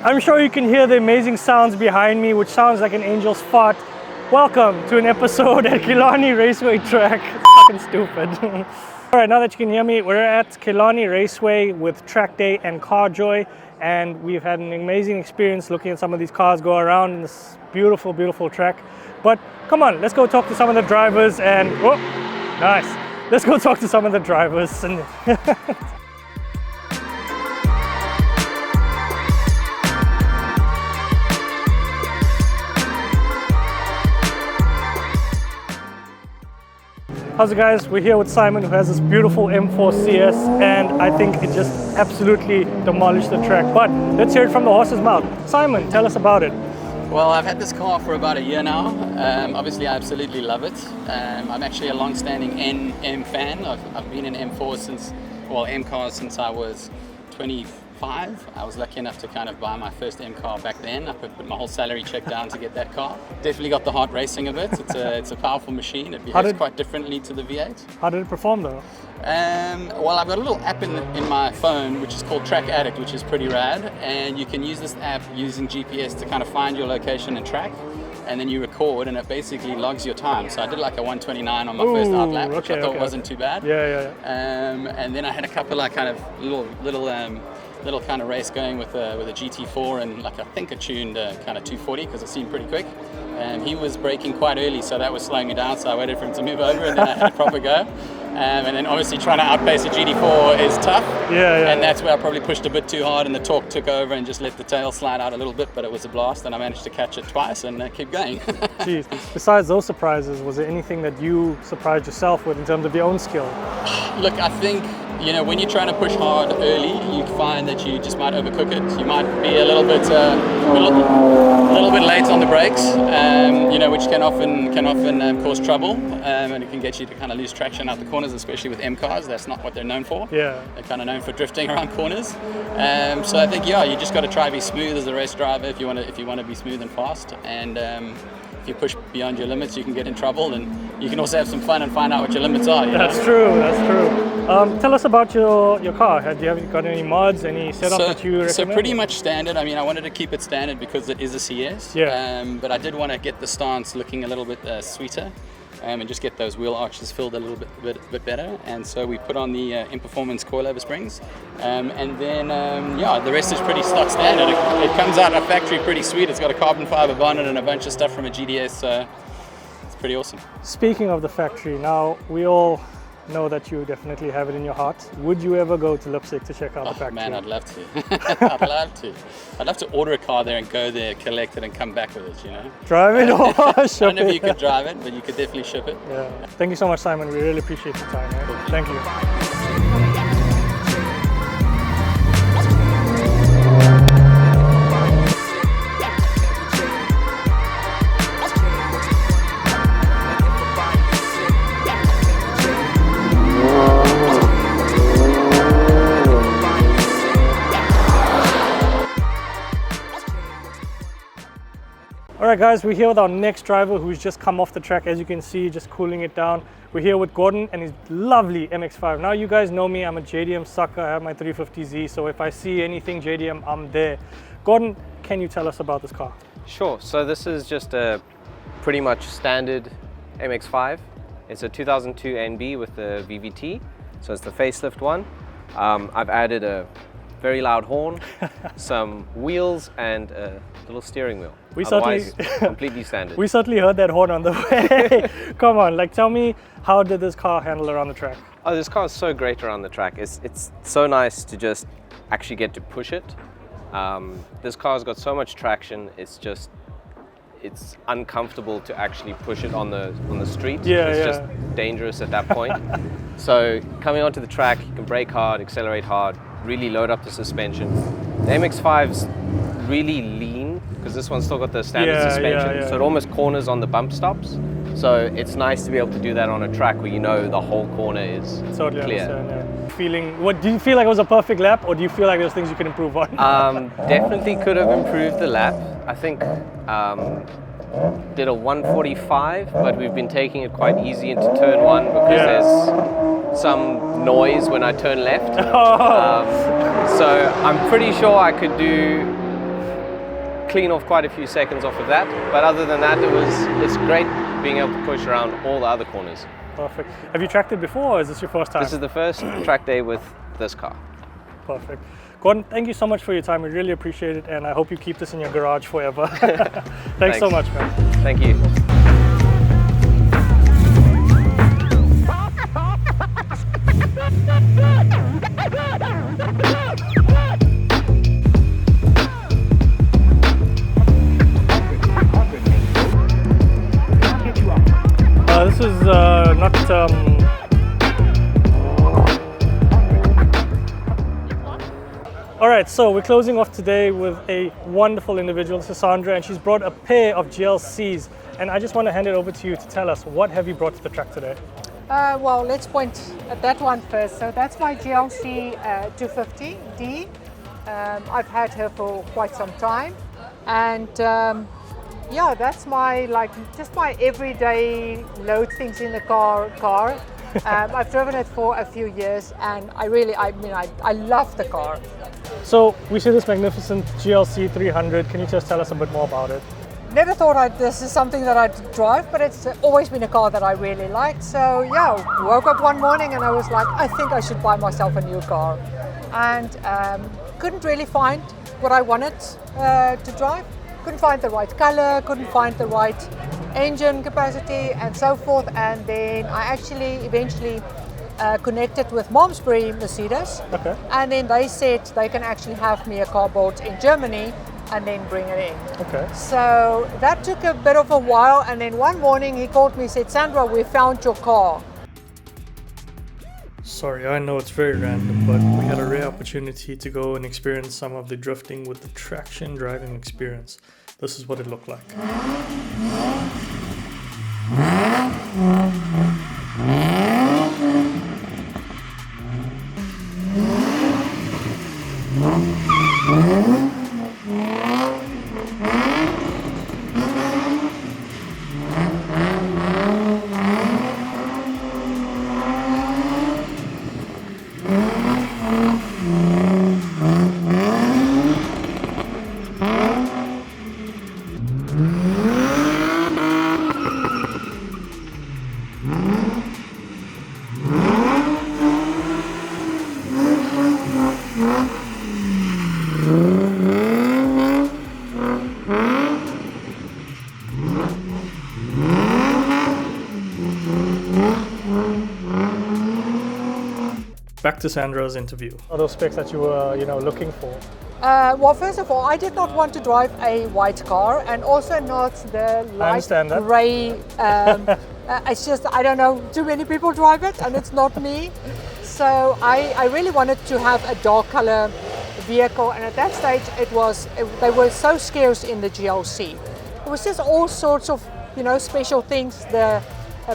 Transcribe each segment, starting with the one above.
I'm sure you can hear the amazing sounds behind me, which sounds like an angel's fart. Welcome to an episode at Killarney Raceway track. Fucking stupid. All right, now that you can hear me, we're at Killarney Raceway with Trackday and Carjoy, and we've had an amazing experience looking at some of these cars go around in this beautiful, beautiful track. But come on, let's go talk to some of the drivers and, oh, nice. Let's go talk to some of the drivers and How's it, guys? We're here with Simon, who has this beautiful M4 CS, and I think it just absolutely demolished the track. But let's hear it from the horse's mouth. Simon, tell us about it. Well, I've had this car for about a year now. Obviously, I absolutely love it. I'm actually a long-standing M fan. I've been in M4 since, well, M cars since I was 25. I was lucky enough to kind of buy my first M car back then. I put my whole salary check down to get that car. Definitely got the heart racing of it. It's a powerful machine. It behaves quite differently to the V8. How did it perform though? Well, I've got a little app in my phone which is called Track Addict, which is pretty rad, and you can use this app using GPS to kind of find your location and track, and then you record, and it basically logs your time. So I did like a 129 on my first out lap, which I thought wasn't too bad. Yeah. And then I had a couple like kind of little kind of race going with a GT4 and like I think a tuned kind of 240 because it seemed pretty quick. He was braking quite early, so that was slowing me down, so I waited for him to move over and then I had a proper go. And then obviously trying to outpace a GT4 is tough. Yeah. And that's where I probably pushed a bit too hard and the torque took over and just let the tail slide out a little bit, but it was a blast and I managed to catch it twice and keep going. Jeez. Besides those surprises, was there anything that you surprised yourself with in terms of your own skill? Look, I think, you know, when you're trying to push hard early, you find that you just might overcook it. You might be a little bit late on the brakes, you know, which can often cause trouble, and it can get you to kind of lose traction out the corners, especially with M cars. That's not what they're known for. Yeah. They're kind of known for drifting around corners. So I think, yeah, you just got to try to be smooth as a race driver if you want to be smooth and fast. And if you push beyond your limits, you can get in trouble, and you can also have some fun and find out what your limits are. That's true. Tell us about your car. Have you got any mods, any setup that you recommend? So pretty much standard. I mean, I wanted to keep it standard because it is a CS. Yeah. But I did want to get the stance looking a little bit sweeter, and just get those wheel arches filled a little bit better. And so we put on the in-performance coilover springs, and then the rest is pretty stock standard. It comes out of factory pretty sweet. It's got a carbon fiber bonnet and a bunch of stuff from a GDS. So it's pretty awesome. Speaking of the factory, now we all know that you definitely have it in your heart. Would you ever go to Lipstick to check out the factory? Man, I'd love to. I'd love to order a car there and go there, collect it and come back with it, you know. Drive it or ship it? I don't know if you could drive it, but you could definitely ship it. Yeah. Thank you so much, Simon. We really appreciate your time. Man. Thank you. Alright guys, we're here with our next driver who's just come off the track, as you can see, just cooling it down. We're here with Gordon and his lovely MX-5. Now you guys know me, I'm a JDM sucker, I have my 350Z, so if I see anything JDM, I'm there. Gordon, can you tell us about this car? Sure, so this is just a pretty much standard MX-5. It's a 2002 NB with the VVT, so it's the facelift one. I've added a very loud horn, some wheels, and a little steering wheel. Otherwise, completely standard. We certainly heard that horn on the way. Come on, like tell me, how did this car handle around the track? Oh, this car is so great around the track. It's so nice to just actually get to push it. This car's got so much traction. It's uncomfortable to actually push it on the street. It's just dangerous at that point. So coming onto the track, you can brake hard, accelerate hard, really load up the suspension. The MX-5's really lean because this one's still got the standard suspension, so it almost corners on the bump stops. So it's nice to be able to do that on a track where you know the whole corner is totally clear. Feeling, what do you feel like it was a perfect lap, or do you feel like there's things you can improve on? Definitely could have improved the lap. I think did a 145, but we've been taking it quite easy into turn one because there's some noise when I turn left. So I'm pretty sure I could do clean off quite a few seconds off of that. But other than that, it's great being able to push around all the other corners. Perfect. Have you tracked it before, or is this your first time? This is the first track day with this car. Perfect. Gordon, thank you so much for your time. We really appreciate it, and I hope you keep this in your garage forever. Thanks so much, man. Thank you. This is not... Alright, so we're closing off today with a wonderful individual. This is Sandra, and she's brought a pair of GLCs. And I just want to hand it over to you to tell us, what have you brought to the track today? Well, let's point at that one first. So that's my GLC 250D. I've had her for quite some time. And yeah, that's my, just my everyday load things in the car. I've driven it for a few years, and I love the car. So we see this magnificent GLC 300. Can you just tell us a bit more about it? Never thought this is something that I'd drive, but it's always been a car that I really liked. So yeah, woke up one morning and I was like, I think I should buy myself a new car. And couldn't really find what I wanted to drive. Couldn't find the right color, couldn't find the right engine capacity and so forth. And then I actually eventually connected with Malmesbury Mercedes. Okay. And then they said they can actually have me a car built in Germany and then bring it in. Okay. So that took a bit of a while, and then one morning he called me and said, Sandra, we found your car. Sorry, I know it's very random, but we had a rare opportunity to go and experience some of the drifting with the traction driving experience. This is what it looked like. Back to Sandra's interview. What are those specs that you were, looking for? Well, first of all, I did not want to drive a white car, and also not the light grey. It's just, I don't know, too many people drive it, and it's not me. So I really wanted to have a dark color vehicle, and at that stage they were so scarce in the GLC. It was just all sorts of, special things. The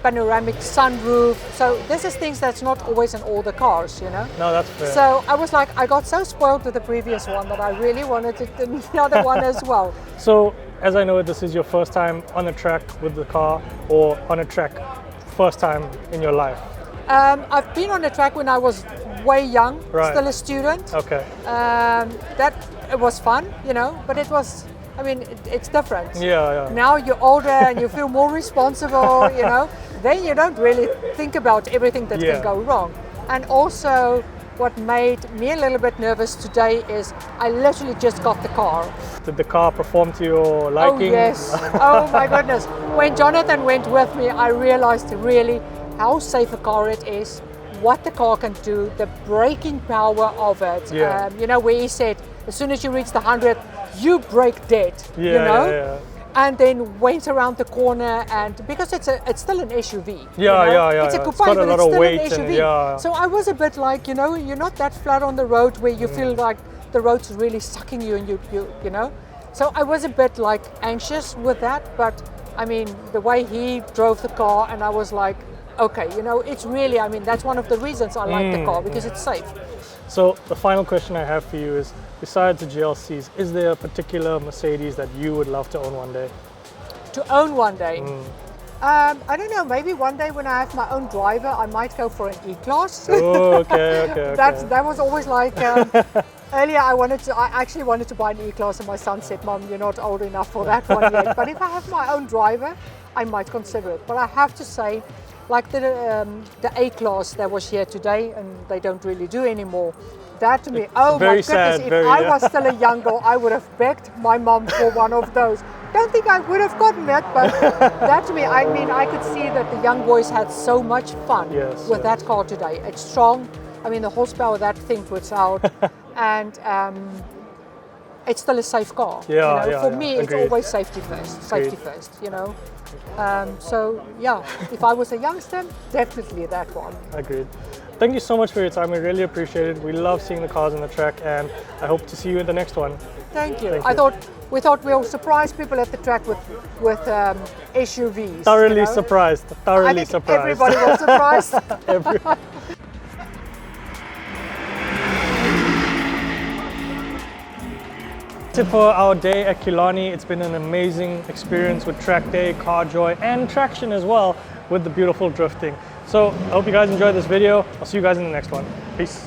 panoramic sunroof. So this is things that's not always in all the cars, No, that's fair. So I was like, I got so spoiled with the previous one that I really wanted the other one as well. So, as I know it, this is your first time on a track with the car, or on a track first time in your life? I've been on a track when I was way young, right. Still a student. Okay. It was fun, but it was, it's different. Yeah. Now you're older and you feel more responsible, then you don't really think about everything that can go wrong. And also, what made me a little bit nervous today is I literally just got the car. Did the car perform to your liking? Oh yes, oh my goodness. When Jonathan went with me, I realized really how safe a car it is, what the car can do, the braking power of it. Yeah. Where he said, as soon as you reach the 100, you brake dead, Yeah. And then went around the corner, and because it's still an SUV. Yeah. It's a coupe, it's got a but lot it's of still weight an SUV. So I was a bit like, you're not that flat on the road where you feel like the road's really sucking you, and you. So I was a bit like anxious with that, but the way he drove the car, and I was like, okay, it's really, that's one of the reasons I like the car, because it's safe. So the final question I have for you is, besides the GLCs, is there a particular Mercedes that you would love to own one day? To own one day? I don't know, maybe one day when I have my own driver, I might go for an E-Class. Oh, okay. That was always like, Earlier, I actually wanted to buy an E-Class, and my son said, "Mom, you're not old enough for that one yet." But if I have my own driver, I might consider it. But I have to say, like the A-Class that was here today, and they don't really do anymore. That to me, oh my goodness! If I was still a young girl, I would have begged my mom for one of those. Don't think I would have gotten it, but that to me, I mean, I could see that the young boys had so much fun with that car today. It's strong. I mean, the horsepower that thing puts out, and it's still a safe car. For me, it's always safety first. Safety first, you know. So yeah, if I was a youngster, definitely that one. Agreed. Thank you so much for your time. We really appreciate it. We love seeing the cars on the track, and I hope to see you in the next one. Thank you. We thought we'll surprise people at the track with SUVs. Thoroughly surprised. Thoroughly surprised. Everybody was surprised. That's it for our day at Killarney. It's been an amazing experience with Trackday, Car Joy, and traction as well with the beautiful drifting. So I hope you guys enjoyed this video. I'll see you guys in the next one. Peace.